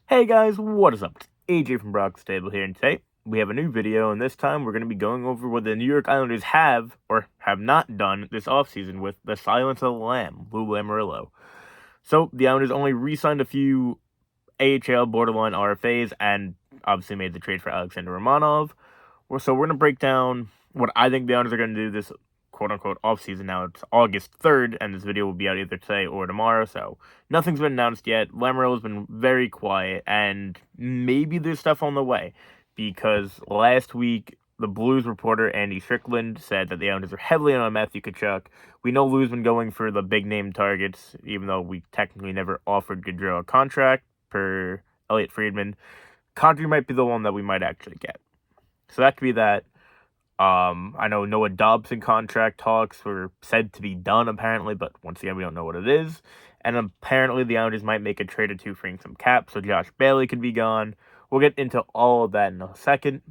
Hey guys, what is up? It's AJ from Brock's Table here, and today we have a new video, and this time we're going to be going over what the New York Islanders have or have not done this offseason with the Silence of the Lamb, Lou Lamoriello. So, the Islanders only re-signed a few AHL borderline RFAs and obviously made the trade for Alexander Romanov. So, we're going to break down what I think the Islanders are going to do this quote-unquote off-season. Now it's August 3rd, and this video will be out either today or tomorrow, so nothing's been announced yet. Lamoriello's been very quiet, and maybe there's stuff on the way, because last week, the Blues reporter Andy Strickland said that the Islanders are heavily on Matthew Tkachuk. We know Lou's been going for the big-name targets, even though we technically never offered Gaudreau a contract, per Elliot Friedman. Kadri might be the one that we might actually get. So that could be that. I know Noah Dobson contract talks were said to be done, apparently, but once again, we don't know what it is. And apparently, the Islanders might make a trade or two, freeing some cap, so Josh Bailey could be gone. We'll get into all of that in a second.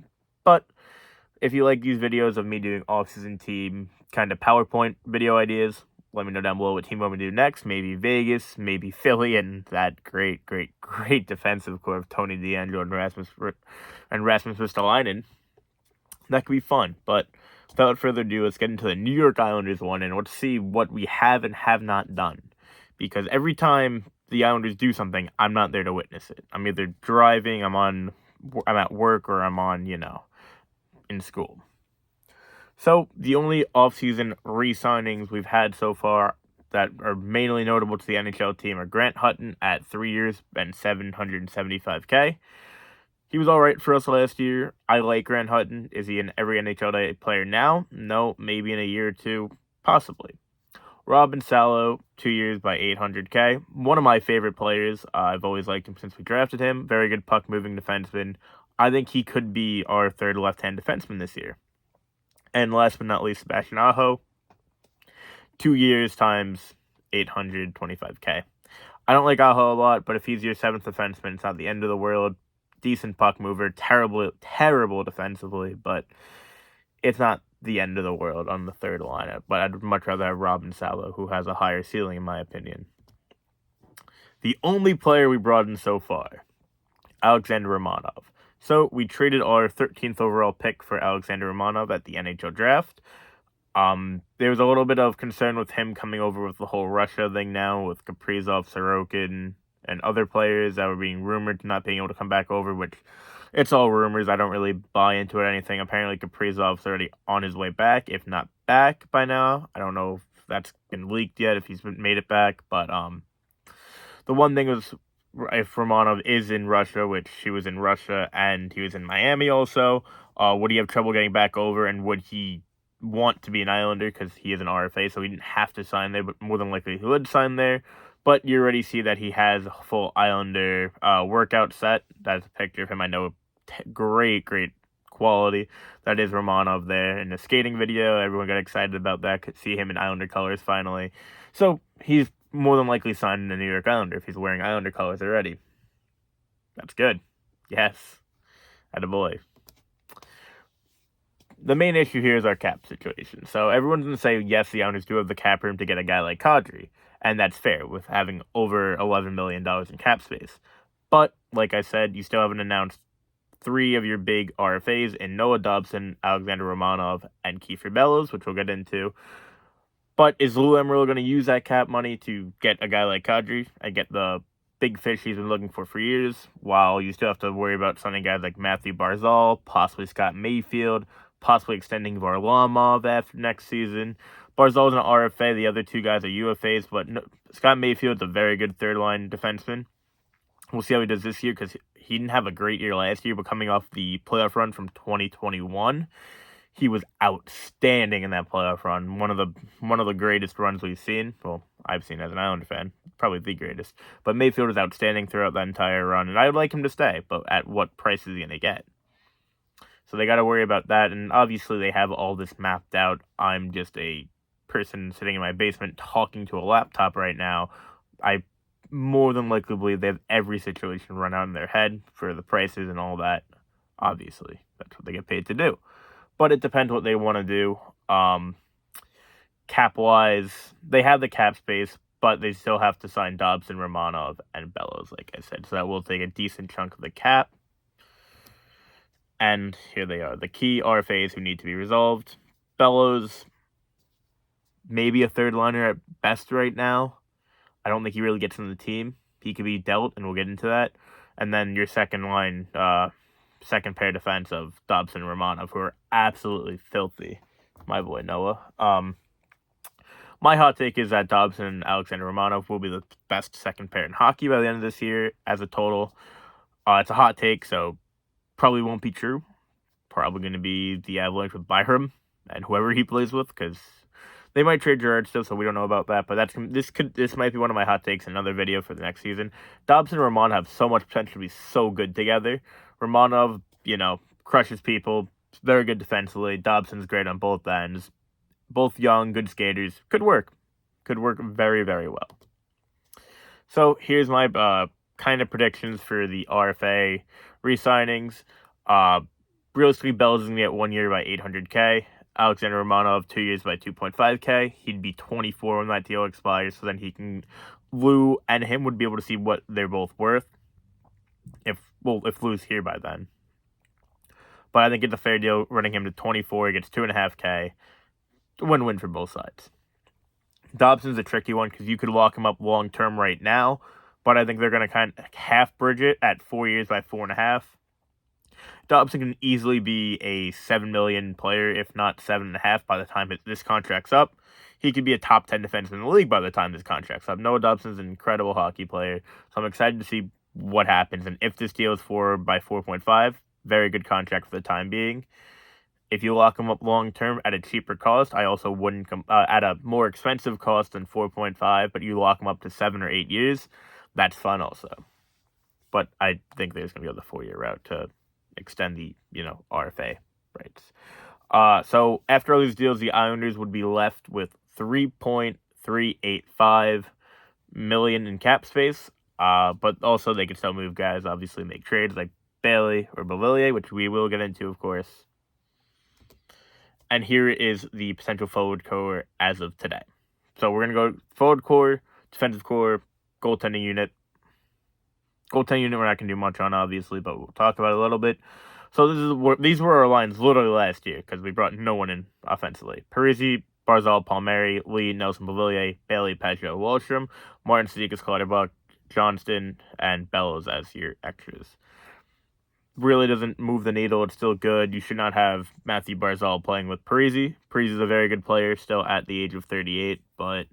But if you like these videos of me doing off-season team kind of PowerPoint video ideas, let me know down below what team I want me to do next. Maybe Vegas, maybe Philly, and that great defensive core of Tony DeAngelo and Rasmus Ristolainen. That could be fun, but without further ado, let's get into the New York Islanders one, and let's see what we have and have not done. Because every time the Islanders do something, I'm not there to witness it. I'm either driving, I'm at work, or I'm on, in school. So, the only offseason re-signings we've had so far that are mainly notable to the NHL team are Grant Hutton at 3 years and $775K. He was all right for us last year. I like Grant Hutton. Is he an every NHL player now? No, maybe in a year or two, possibly. Robin Salo, 2 years by $800K. One of my favorite players. I've always liked him since we drafted him. Very good puck-moving defenseman. I think he could be our third left-hand defenseman this year. And last but not least, Sebastian Aho, 2 years times $825K. I don't like Aho a lot, but if he's your seventh defenseman, it's not the end of the world. Decent puck mover, terrible defensively, but it's not the end of the world on the third lineup. But I'd much rather have Robin Salo, who has a higher ceiling in my opinion. The only player we brought in so far, Alexander Romanov. So we traded our 13th overall pick for Alexander Romanov at the NHL draft. There was a little bit of concern with him coming over with the whole Russia thing now, with Kaprizov, Sorokin, and other players that were being rumored to not being able to come back over, which it's all rumors. I don't really buy into it or anything. Apparently, Kaprizov's already on his way back, if not back by now. I don't know if that's been leaked yet, if he's made it back, but the one thing was, if Romanov is in Russia, which he was in Russia and he was in Miami also, would he have trouble getting back over, and would he want to be an Islander because he is an RFA, so he didn't have to sign there, but more than likely he would sign there. But you already see that he has a full Islander workout set. That's a picture of him. I know great quality. That is Romanov there in the skating video. Everyone got excited about that. Could see him in Islander colors finally. So he's more than likely signed in the New York Islander if he's wearing Islander colors already. That's good. Yes. Attaboy. The main issue here is our cap situation. So everyone's going to say, yes, the Islanders do have the cap room to get a guy like Kadri. And that's fair with having over $11 million in cap space. But, like I said, you still haven't announced 3 of your big RFAs in Noah Dobson, Alexander Romanov, and Kiefer Bellows, which we'll get into. But is Lou Lamoriello going to use that cap money to get a guy like Kadri and get the big fish he's been looking for years, while you still have to worry about signing guys like Matthew Barzal, possibly Scott Mayfield, possibly extending Varlamov after next season? Barzal's an RFA. The other 2 guys are UFAs, but Scott Mayfield's a very good third-line defenseman. We'll see how he does this year, because he didn't have a great year last year, but coming off the playoff run from 2021, he was outstanding in that playoff run. One of the greatest runs we've seen. Well, I've seen as an Islander fan. Probably the greatest. But Mayfield was outstanding throughout that entire run, and I would like him to stay, but at what price is he going to get? So they got to worry about that, and obviously they have all this mapped out. I'm just a person sitting in my basement talking to a laptop right now. I more than likely believe they have every situation run out in their head for the prices and all that. Obviously, that's what they get paid to do. But it depends what they want to do. Cap-wise, they have the cap space, but they still have to sign Dobson, Romanov, and Bellows, like I said. So that will take a decent chunk of the cap. And here they are, the key RFAs who need to be resolved. Bellows, maybe a third liner at best right now. I don't think he really gets in the team. He could be dealt, and we'll get into that. And then your second line, second pair defense of Dobson and Romanov, who are absolutely filthy. My boy Noah. My hot take is that Dobson and Alexander Romanov will be the best second pair in hockey by the end of this year as a total. It's a hot take, so probably won't be true. Probably going to be the Avalanche with Byram and whoever he plays with, because they might trade Gerard still, so we don't know about that. But this might be one of my hot takes in another video for the next season. Dobson and Romanov have so much potential to be so good together. Romanov, crushes people. Very good defensively. Dobson's great on both ends. Both young, good skaters. Could work. Could work very, very well. So here's my kind of predictions for the RFA re-signings. Realistically, Bell's going to get 1 year by $800K. Alexander Romanov, 2 years by $2.5K. He'd be 24 when that deal expires, so then Lou and him would be able to see what they're both worth. If Lou's here by then. But I think it's a fair deal running him to 24. He gets $2.5K. Win-win for both sides. Dobson's a tricky one because you could lock him up long-term right now, but I think they're going to kind of half-bridge it at 4 years by $4.5. Dobson can easily be a $7 million player, if not $7.5 by the time this contract's up. He could be a top 10 defenseman in the league by the time this contract's up. Noah Dobson's an incredible hockey player, so I'm excited to see what happens. And if this deal is 4 by 4.5, very good contract for the time being. If you lock him up long-term at a cheaper cost, I also wouldn't at a more expensive cost than 4.5, but you lock him up to 7 or 8 years, that's fun also. But I think there's going to be the 4-year route to extend the, RFA rights. So after all these deals, the Islanders would be left with $3.385 million in cap space. But also they could still move guys, obviously make trades like Bailey or Beauvillier, which we will get into, of course. And here is the potential forward core as of today. So we're going to go forward core, defensive core, goaltending unit. Goaltending unit we're not going to do much on, obviously, but we'll talk about it a little bit. So these were our lines literally last year because we brought no one in offensively. Parisi, Barzal, Palmieri, Lee, Nelson, Beauvillier, Bailey, Peugeot, Wallstrom, Martin, Sadikas, Clutterbuck, Johnston, and Bellows as your extras. Really doesn't move the needle. It's still good. You should not have Matthew Barzal playing with Parisi. Parisi's a very good player, still at the age of 38, but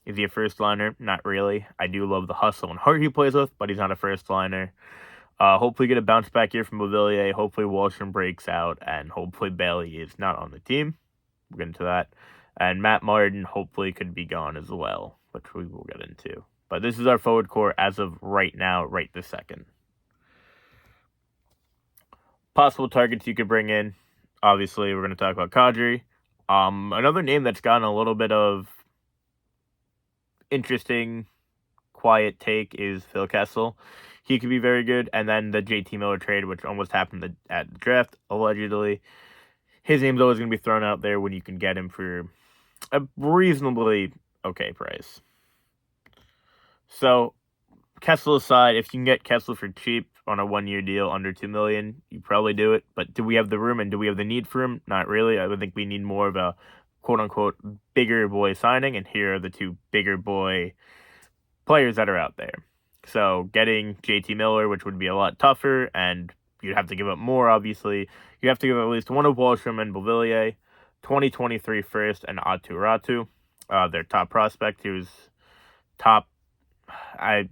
is he a first liner? Not really. I do love the hustle and heart he plays with, but he's not a first liner. Hopefully get a bounce back here from Beauvillier. Hopefully Wallstrom breaks out, and hopefully Bailey is not on the team. We'll get into that. And Matt Martin hopefully could be gone as well, which we will get into. But this is our forward core as of right now, right this second. Possible targets you could bring in. Obviously, we're going to talk about Kadri. Another name that's gotten a little bit of interesting, quiet take is Phil Kessel. He could be very good. And then the JT Miller trade, which almost happened at the draft, allegedly. His name's always going to be thrown out there when you can get him for a reasonably okay price. So, Kessel aside, if you can get Kessel for cheap on a 1-year deal under $2 million, you probably do it. But do we have the room and do we have the need for him? Not really. I would think we need more of a quote-unquote bigger boy signing, and here are the two bigger boy players that are out there. So getting JT Miller, which would be a lot tougher, and you'd have to give up more, obviously. You have to give up at least one of Wallstrom and Beauvillier, 2023 first, and Atu Ratu, their top prospect, who's top. Corey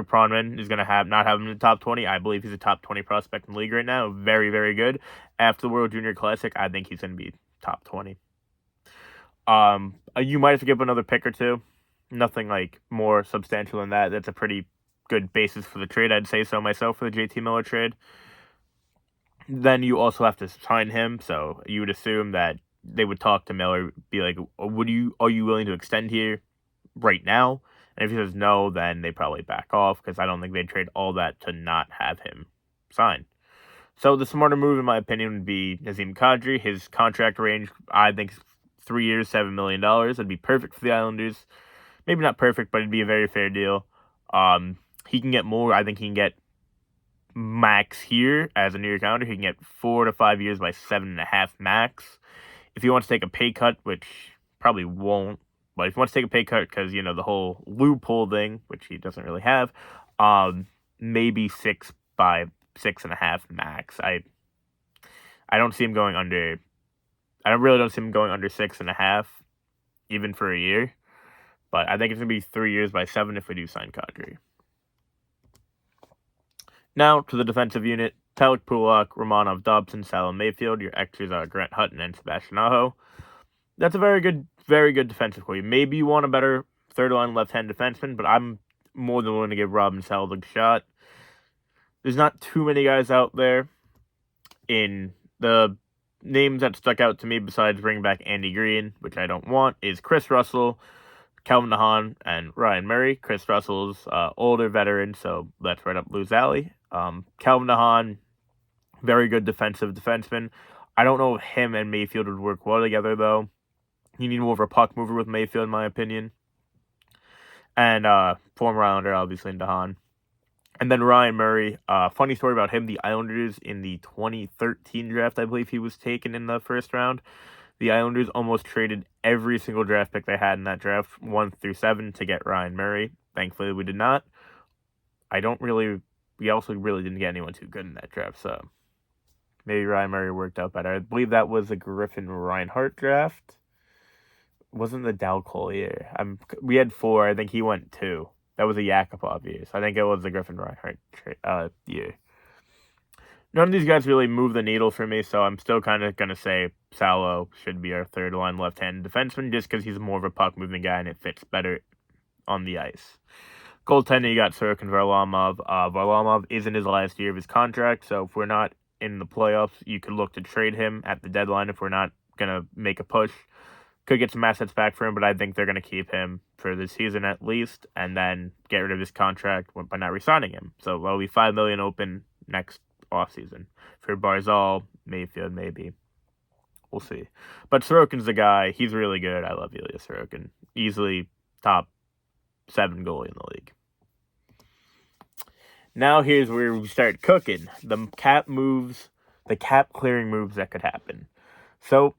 Pronman is going to not have him in the top 20. I believe he's a top 20 prospect in the league right now. Very, very good. After the World Junior Classic, I think he's going to be top 20. You might have to give up another pick or two. Nothing like more substantial than that. That's a pretty good basis for the trade. I'd say so myself for the JT Miller trade. Then you also have to sign him, so you would assume that they would talk to Miller, be like, are you willing to extend here right now? And if he says no, then they probably back off, because I don't think they'd trade all that to not have him sign. So the smarter move, in my opinion, would be Nazem Kadri. His contract range, I think, 3 years, $7 million. That'd be perfect for the Islanders. Maybe not perfect, but it'd be a very fair deal. He can get more. I think he can get max here as a New York Islander. He can get 4 to 5 years by 7.5 max. If he wants to take a pay cut, which probably won't, but if he wants to take a pay cut because, the whole loophole thing, which he doesn't really have, maybe 6 by 6.5 max. I don't see him going under. I really don't see him going under 6.5, even for a year. But I think it's gonna be 3 years by 7 if we do sign Kadri. Now to the defensive unit: Pelech, Pulak, Romanov, Dobson, Salem, Mayfield. Your X's are Grant Hutton and Sebastian Aho. That's a very good defensive core. Maybe you want a better third-line left-hand defenseman, but I'm more than willing to give Robin Salo a shot. There's not too many guys out there. In the names that stuck out to me, besides bringing back Andy Green, which I don't want, is Chris Russell, Calvin DeHaan, and Ryan Murray. Chris Russell's older veteran, so that's right up Lou's alley. Calvin DeHaan, very good defensive defenseman. I don't know if him and Mayfield would work well together, though. You need more of a puck mover with Mayfield, in my opinion. And former Islander, obviously, in DeHaan. And then Ryan Murray. Funny story about him. The Islanders, in the 2013 draft, I believe he was taken in the first round. The Islanders almost traded every single draft pick they had in that draft, 1 through 7, to get Ryan Murray. Thankfully, we did not. We also really didn't get anyone too good in that draft, so maybe Ryan Murray worked out better. I believe that was a Griffin Reinhart draft. It wasn't the Dal Collier. We had 4. I think he went 2. That was a Yakupov year, so I think it was the Griffin Reinhart year. None of these guys really move the needle for me, so I'm still kind of going to say Salo should be our third-line left-handed defenseman just because he's more of a puck-moving guy and it fits better on the ice. Goaltender, you got Sorokin, Varlamov. Varlamov is in his last year of his contract, so if we're not in the playoffs, you could look to trade him at the deadline if we're not going to make a push. Could get some assets back for him, but I think they're going to keep him for the season at least and then get rid of his contract by not re-signing him. So that'll be $5 million open next offseason. For Barzal, Mayfield, maybe. We'll see. But Sorokin's the guy. He's really good. I love Ilya Sorokin. Easily top 7 goalie in the league. Now here's where we start cooking. The cap clearing moves that could happen. So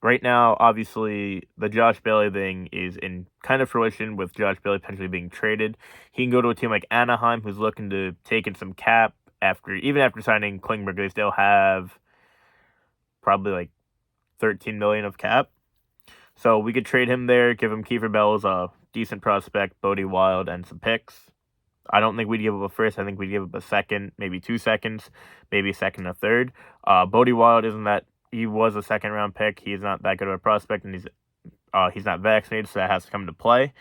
right now, obviously, the Josh Bailey thing is in kind of fruition with Josh Bailey potentially being traded. He can go to a team like Anaheim, who's looking to take in some cap after signing Klingberg. They still have probably like $13 million of cap. So we could trade him there, give him Kiefer Bells, a decent prospect, Bodie Wild, and some picks. I don't think we'd give up a first. I think we'd give up a second, maybe 2 seconds, maybe a second, a third. Bodie Wild he was a second-round pick. He's not that good of a prospect, and he's not vaccinated, so that has to come into play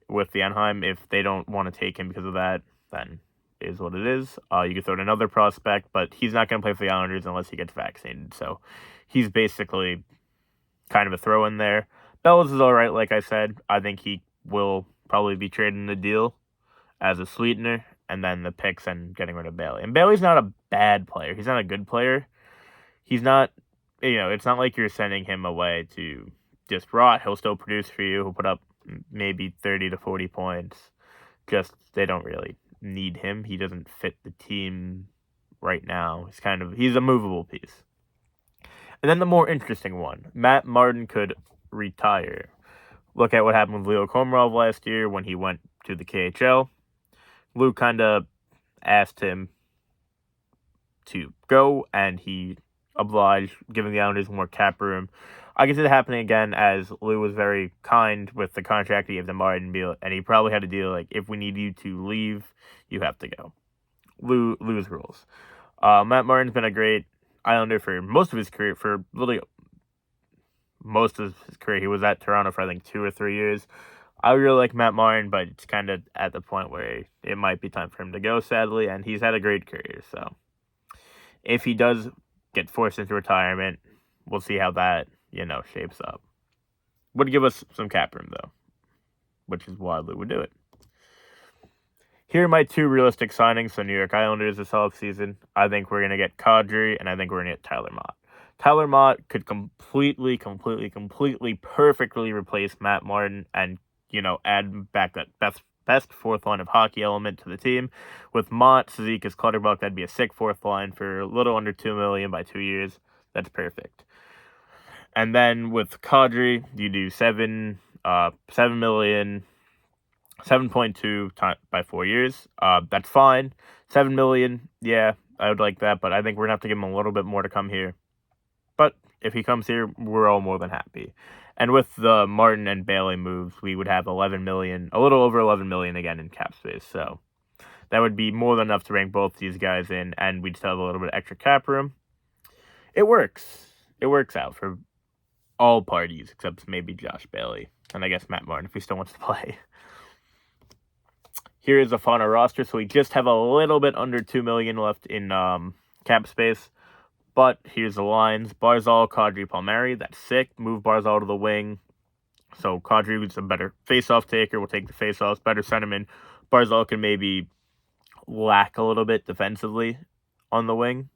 with the Anaheim. If they don't want to take him because of that, then it is what it is. You could throw in another prospect, but he's not going to play for the Islanders unless he gets vaccinated. So he's basically kind of a throw-in there. Bells is all right, like I said. I think he will probably be trading the deal as a sweetener, and then the picks and getting rid of Bailey. And Bailey's not a bad player. He's not a good player. He's not, it's not like you're sending him away to just rot. He'll still produce for you. He'll put up maybe 30 to 40 points. Just, they don't really need him. He doesn't fit the team right now. He's a movable piece. And then the more interesting one, Matt Martin could retire. Look at what happened with Leo Komarov last year when he went to the KHL. Lou kind of asked him to go, and he obliged, giving the Islanders more cap room. I can see it happening again, as Lou was very kind with the contract he gave to Martin, and he probably had a deal like, if we need you to leave, you have to go. Lou's rules. Matt Martin's been a great Islander for most of his career, for really most of his career. He was at Toronto for, I think, 2 or 3 years. I really like Matt Martin, but it's kind of at the point where it might be time for him to go, sadly, and he's had a great career. So if he does get forced into retirement, we'll see how that, shapes up. Would give us some cap room, though, which is why Lou would do it. Here are my 2 realistic signings for New York Islanders this offseason. I think we're going to get Kadri, and I think we're going to get Tyler Mott. Tyler Mott could completely, perfectly replace Matt Martin and, add back that best fourth line of hockey element to the team. With Mott, Sazek as Clutterbuck, that'd be a sick fourth line for a little under $2 million by 2 years. That's perfect. And then with Kadri, you do $7 million, 7.2 by 4 years. That's fine. $7 million, yeah, I would like that, but I think we're gonna have to give him a little bit more to come here. But if he comes here, we're all more than happy. And with the Martin and Bailey moves, we would have $11 million, a little over $11 million again in cap space. So that would be more than enough to bring both these guys in, and we'd still have a little bit of extra cap room. It works. It works out for all parties except maybe Josh Bailey and I guess Matt Martin if he still wants to play. Here is a final roster, so we just have a little bit under $2 million left in cap space. But here's the lines. Barzal, Kadri, Palmieri. That's sick. Move Barzal to the wing. So Kadri is a better face-off taker. We'll take the face-offs. Better centerman. Barzal can maybe lack a little bit defensively on the wing.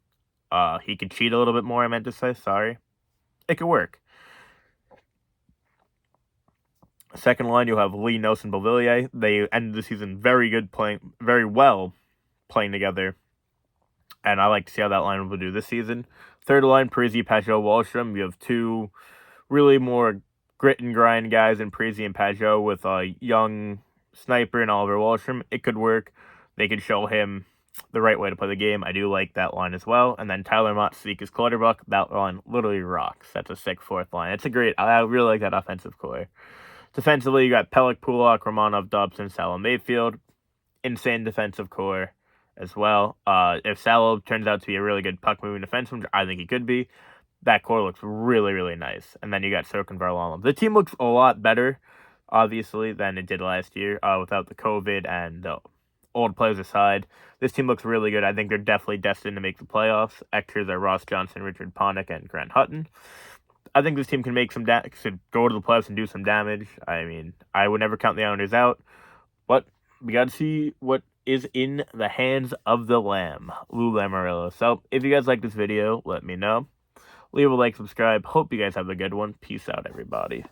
He can cheat a little bit more, I meant to say. Sorry. It could work. Second line, you'll have Lee, Nelson, Beauvillier. They ended the season very well playing together. And I like to see how that line will do this season. Third line, Parise, Pajot, Wahlstrom. You have two really more grit and grind guys in Parise and Pajot with a young sniper and Oliver Wahlstrom. It could work. They could show him the right way to play the game. I do like that line as well. And then Tyler Mott, Sadiq Clutterbuck. That line literally rocks. That's a sick fourth line. I really like that offensive core. Defensively, you got Pelech, Pulak, Romanov, Dobson, Salo, Mayfield. Insane defensive core as well. If Salo turns out to be a really good puck-moving defenseman, which I think he could be, that core looks really, really nice. And then you got Sorokin, Varlamov. The team looks a lot better, obviously, than it did last year without the COVID and the old players aside. This team looks really good. I think they're definitely destined to make the playoffs. Extras are Ross Johnson, Richard Panik, and Grant Hutton. I think this team can make could go to the playoffs and do some damage. I mean, I would never count the Islanders out, but we got to see what is in the hands of the Lamb, Lou Lamoriello. So, if you guys like this video, let me know. Leave a like, subscribe. Hope you guys have a good one. Peace out, everybody.